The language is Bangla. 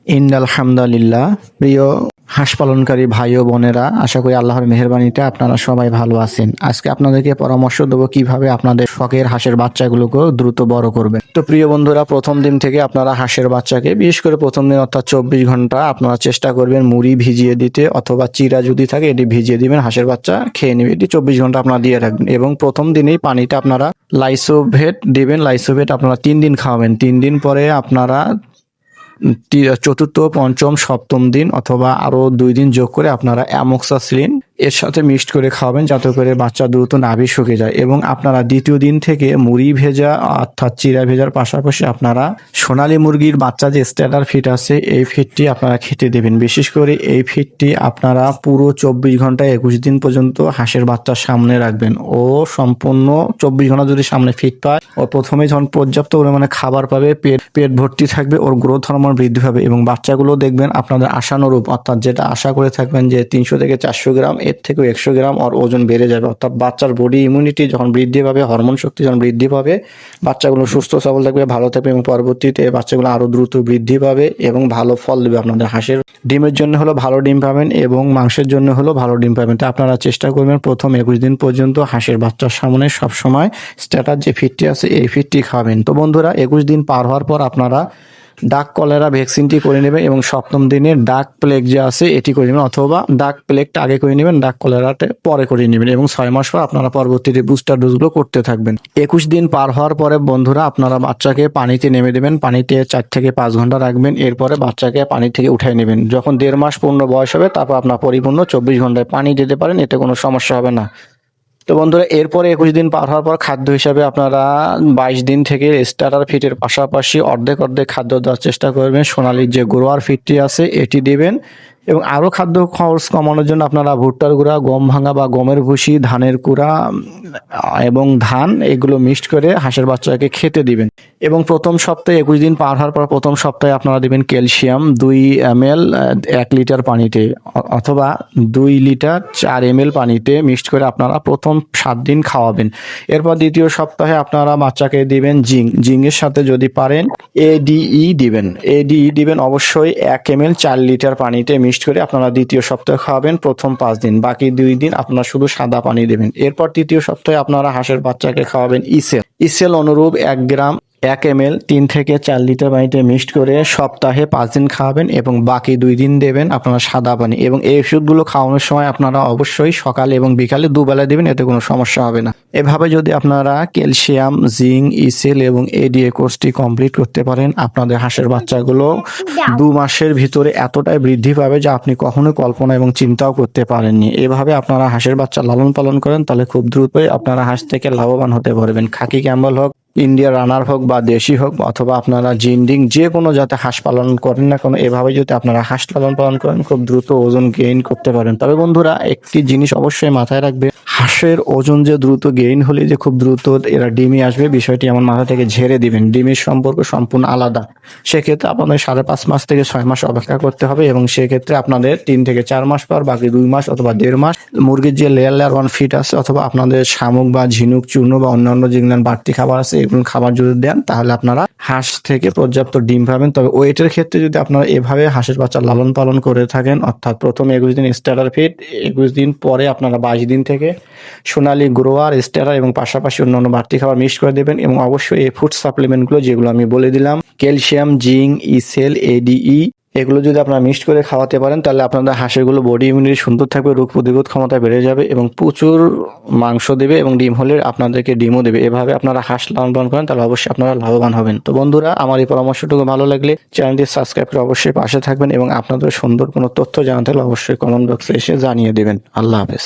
ইন্নাল হামদালিল্লাহ। প্রিয় হাঁস পালনকারী ভাই ও বোনেরা, আশা করি আল্লাহর মেহেরবানিতে আপনারা সবাই ভালো আছেন। আজকে আপনাদেরকে পরামর্শ দেবো কিভাবে আপনাদের শখের হাঁসের বাচ্চাগুলোকে দ্রুত বড় করবেন। তো প্রিয় বন্ধুরা, প্রথম দিন থেকে আপনারা হাঁসের বাচ্চাকে, বিশেষ করে প্রথম দিন অর্থাৎ 24 ঘন্টা আপনারা চেষ্টা করবেন মুড়ি ভিজিয়ে দিতে, অথবা চিরা যদি থাকে এটি ভিজিয়ে দিবেন, হাঁসের বাচ্চা খেয়ে নেবে। এটি 24 ঘন্টা আপনারা দিয়ে রাখবেন এবং প্রথম দিনেই পানিটা আপনারা লাইসোভেট দিবেন। লাইসোভেট আপনারা 3 দিন খাওয়াবেন। 3 দিন পরে আপনারা চতুর্থ, পঞ্চম, সপ্তম দিন অথবা আরো 2 দিন যোগ করে আপনারা অ্যামোক্সাসিলিন এর সাথে মিক্সড করে খাওয়াবেন, যাতে করে বাচ্চা দ্রুত নাভি শুকিয়ে যায়। এবং আপনারা দ্বিতীয় দিন থেকে মুড়ি ভেজা অর্থাৎ চিরা ভেজার পাশাপাশি আপনারা সোনালী মুরগির বাচ্চা যে স্ট্যাটার ফিড আছে এই ফিডটি আপনারা খেতে দেবেন। বিশেষ করে এই ফিডটি আপনারা পুরো 24 ঘন্টায় 21 দিন পর্যন্ত হাঁসের বাচ্চার সামনে রাখবেন। ও সম্পূর্ণ 24 ঘন্টা যদি সামনে ফিড পায়, ও প্রথমে যখন পর্যাপ্ত পরিমাণে খাবার পাবে, পেট ভর্তি থাকবে, ওর গ্রোথ হরমোন বৃদ্ধি পাবে এবং বাচ্চাগুলো দেখবেন আপনাদের আশানুরূপ, অর্থাৎ যেটা আশা করে থাকবেন যে 300 থেকে 400 গ্রাম, এর থেকেও 100 গ্রাম ওর ওজন বেড়ে যাবে। অর্থাৎ বাচ্চার বডি ইমিউনিটি যখন বৃদ্ধি পাবে, হরমোন শক্তি যখন বৃদ্ধি পাবে, বাচ্চাগুলো সুস্থ সবল থাকবে, ভালো থাকবে এবং পরবর্তীতে বাচ্চাগুলো আরো দ্রুত বৃদ্ধি পাবে এবং ভালো ফল দেবে। আপনাদের হাঁসের ডিমের জন্য হলো ভালো ডিম পাবেন এবং মাংসের জন্য হলো ভালো ডিম পাবেন। তো আপনারা চেষ্টা করবেন প্রথম 21 দিন পর্যন্ত হাঁসের বাচ্চার সামনে সবসময় স্ট্যাটার যে ফিডটি আছে এই ফিডটি খাবেন। তো বন্ধুরা, 21 দিন পার হওয়ার পর আপনারা ডাক কলেরা ভ্যাকসিনটি করে নেবেন এবং সপ্তম দিনে ডাক প্লেগ যে আছে এটি করে নেবেন, অথবা ডাক প্লেগটা আগে করে নেবেন, ডাক কলেরাটা পরে করে নেবেন এবং 6 মাস পর আপনারা পরবর্তীতে বুস্টার ডোজগুলো করতে থাকবেন। 21 দিন পার হওয়ার পরে বন্ধুরা আপনারা বাচ্চাকে পানিতে নেমে দেবেন, পানিতে 4 থেকে 5 ঘন্টা রাখবেন। এরপরে বাচ্চাকে পানি থেকে উঠাই নেবেন। যখন 1.5 মাস পূর্ণ বয়স হবে, তারপর আপনার পরিপূর্ণ 24 ঘন্টায় পানি দিতে পারেন, এতে কোনো সমস্যা হবে না। তো বন্ধুরা, এরপরে 21 দিন পার হওয়ার পর খাদ্য হিসাবে আপনারা 22 দিন থেকে স্টার্টার ফিটের পাশাপাশি অর্ধেক খাদ্য দেওয়ার চেষ্টা করবেন। সোনালির যে গ্রোয়ার ফিডটি আছে এটি দিবেন এবং আরও খাদ্য খরচ কমানোর জন্য আপনারা ভুট্টার গুঁড়া, গম ভাঙা বা গমের ভুসি, ধানের কুড়া এবং ধান এগুলো মিক্সড করে হাঁসের বাচ্চাকে খেতে দিবেন। এবং প্রথম সপ্তাহে 21 দিন পার হওয়ার পর প্রথম সপ্তাহে আপনারা দিবেন ক্যালসিয়াম 2 ml 1 লিটার পানিতে, অথবা 2 লিটার 4 ml পানিতে মিক্সড করে আপনারা প্রথম 7 দিন খাওয়াবেন। এরপর দ্বিতীয় সপ্তাহে আপনারা বাচ্চাকে দিবেন জিঙ্কের সাথে যদি পারেন ADE দিবেন অবশ্যই 1 ml 4 লিটার পানিতে মিক্সড করে আপনারা দ্বিতীয় সপ্তাহে খাওয়াবেন প্রথম 5 দিন। বাকি 2 দিন আপনারা শুধু সাদা পানি দেবেন। এরপর তৃতীয় সপ্তাহে আপনারা হাঁসের বাচ্চাকে খাওয়াবেন ইসেল অনুরূপ 1 গ্রাম 1 ml 3 থেকে 4 লিটার পানিতে মিক্সড করে সপ্তাহে 5 দিন খাওয়াবেন এবং বাকি 2 দিন দেবেন আপনারা সাদা পানি। এবং এই ওষুধগুলো খাওয়ানোর সময় আপনারা অবশ্যই সকালে এবং বিকালে দুবেলা দেবেন, এতে কোনো সমস্যা হবে না। এভাবে যদি আপনারা ক্যালসিয়াম, জিঙ্ক, ইসেল এবং ADA কোর্সটি কমপ্লিট করতে পারেন, আপনাদের হাঁসের বাচ্চাগুলো 2 মাসের ভিতরে এতটাই বৃদ্ধি পাবে যা আপনি কখনোই কল্পনা এবং চিন্তাও করতে পারেননি। এভাবে আপনারা হাঁসের বাচ্চা লালন পালন করেন, তাহলে খুব দ্রুতই আপনারা হাঁস থেকে লাভবান হতে পারবেন। খাকি ক্যাম্বেল হোক, ইন্ডিয়া রানার হোক বা দেশি হোক, অথবা আপনারা জিন্ডিং যে কোনো যাতে হাঁস পালন করেন না কেন, এভাবে যদি আপনারা হাঁস লালন পালন করেন খুব দ্রুত ওজন গেইন করতে পারেন। তবে বন্ধুরা, একটি জিনিস অবশ্যই মাথায় রাখবে, হাঁসের ওজন যে দ্রুত গেইন হলে যে খুব দ্রুত এরা ডিমে আসবে, বিষয়টি আমার মাথা থেকে ঝেড়ে দিবেন। ডিমের সম্পর্ক সম্পূর্ণ আলাদা। সেক্ষেত্রে আপনাদের 5.5 মাস থেকে 6 মাস অপেক্ষা করতে হবে এবং সেক্ষেত্রে আপনাদের 3 থেকে 4 মাস পর বাকি 2 মাস অথবা 1.5 মাস মুরগির যে লেয়ার 1 ফিট আছে, অথবা আপনাদের শামুক বা ঝিনুক চূর্ণ বা অন্যান্য যেগুলো বাড়তি খাবার আছে এগুলো খাবার যদি দেন, তাহলে আপনারা হাঁস থেকে পর্যাপ্ত ডিম পাবেন। তবে ওয়েটের ক্ষেত্রে যদি আপনারা এভাবে হাঁসের বাচ্চা লালন পালন করে থাকেন, অর্থাৎ প্রথমে 21 দিন স্টার্টার ফিড, 21 দিন পরে আপনারা 22 দিন থেকে সোনালী গ্রোয়ার, স্টার্টার এবং পাশাপাশি অন্যান্য বাড়তি খাবার মিক্স করে দেবেন। এবং অবশ্যই এই ফুড সাপ্লিমেন্টগুলো যেগুলো আমি বলে দিলাম, ক্যালসিয়াম, জিঙ্ক, ইসেল, ADE এগুলো যদি আপনারা মিক্সড করে খাওয়াতে পারেন, তাহলে আপনাদের হাঁসেরগুলো বডি ইমিউনিটি সুন্দর থাকবে, রোগ প্রতিরোধ ক্ষমতা বেড়ে যাবে এবং প্রচুর মাংস দেবে এবং ডিম হলে আপনাদেরকে ডিমও দেবে। এভাবে আপনারা হাঁস লালন পালন করেন, তাহলে অবশ্যই আপনারা লাভবান হবেন। তো বন্ধুরা, আমার এই পরামর্শটুকু ভালো লাগলে চ্যানেলটি সাবস্ক্রাইব করে অবশ্যই পাশে থাকবেন এবং আপনাদের সুন্দর কোনো তথ্য জানাতে হলে অবশ্যই কমেন্ট বক্সে এসে জানিয়ে দেবেন। আল্লাহ হাফেজ।